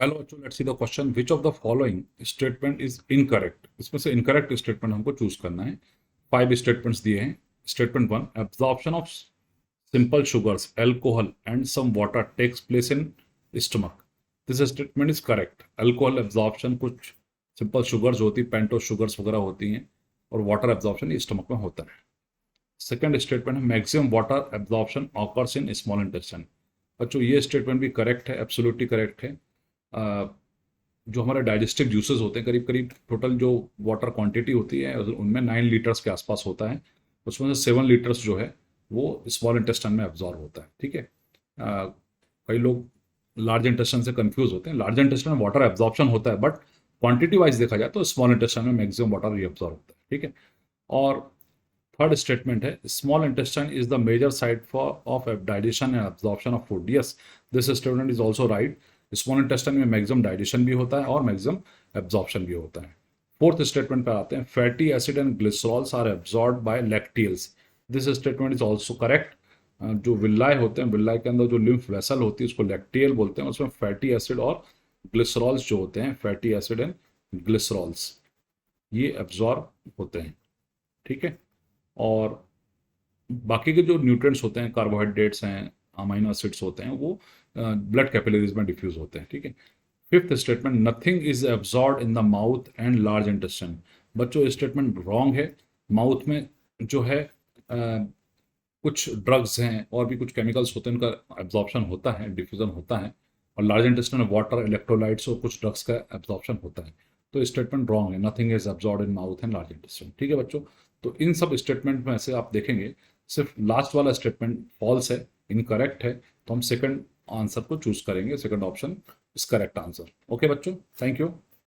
Hello बच्चों, let's see the question which of the following statement is incorrect. इसमें से incorrect statement हमको choose करना है। 5 स्टेटमेंट्स दिए हैं। Statement 1, absorption of simple sugars alcohol and some water takes place in stomach. This statement is correct. Alcohol absorption कुछ simple sugars होती, pentose sugars वगैरह होती हैं, और वाटर एब्जॉर्प्शन स्टमक में होता है। सेकेंड स्टेटमेंट है maximum water absorption occurs in small intestine. बच्चों ये स्टेटमेंट भी करेक्ट है, एब्सोल्युटली करेक्ट है। जो हमारे डाइजेस्टिव जूसेस होते हैं, करीब करीब टोटल जो वाटर क्वांटिटी होती है उनमें 9 लीटर्स के आसपास होता है। उसमें से 7 लीटर्स जो है वो स्मॉल इंटेस्टाइन में एब्जॉर्ब होता है। ठीक है। कई लोग लार्ज इंटेस्टाइन से कंफ्यूज होते हैं। लार्ज इंटेस्टाइन में वाटर एब्जॉर्प्शन होता है, बट क्वांटिटी वाइज देखा जाए तो स्मॉल इंटेस्टाइन में मैक्सिमम वाटर रीअब्जॉर्ब होता है। ठीक है। और थर्ड स्टेटमेंट है small intestine is the major site for of digestion and absorption of food. Yes, this statement is also right. Small intestine में मैक्सिमम डाइजेशन भी होता है और मैक्सिमम एब्जॉर्प्शन भी होता है। फोर्थ स्टेटमेंट पर आते हैं fatty acid and glycerols are absorb by lacteals. This statement is also correct. जो विल्लाई होते हैं, विल्लाई के अंदर जो लिम्फ वेसल होती है उसको लैक्टियल बोलते हैं। उसमें फैटी एसिड और ग्लिसरॉल्स जो होते हैं, फैटी एसिड एंड ग्लिसरॉल्स, ये एब्जॉर्ब होते हैं। ठीक है। और बाकी के जो न्यूट्रिएंट्स होते हैं, कार्बोहाइड्रेट्स हैं, अमीनो एसिड्स होते हैं, वो ब्लड कैपिलरीज में डिफ्यूज होते हैं। ठीक है। Fifth statement nothing is absorb in the mouth and large intestine. बच्चों स्टेटमेंट रॉन्ग है। माउथ में जो है कुछ ड्रग्स हैं और भी कुछ केमिकल्स होते हैं, उनका एब्जॉर्प्शन होता है, डिफ्यूजन होता है। और लार्ज इंटेस्टाइन में वाटर, इलेक्ट्रोलाइट्स और कुछ ड्रग्स का एब्जॉर्प्शन होता है। तो स्टेटमेंट रॉन्ग है। Nothing is absorb in mouth and large intestine. ठीक है बच्चों। तो इन सब स्टेटमेंट में से आप देखेंगे सिर्फ लास्ट वाला स्टेटमेंट फॉल्स है, इनकरेक्ट है। तो हम सेकंड आंसर को चूज करेंगे। Second option is correct answer. Okay बच्चों, थैंक यू।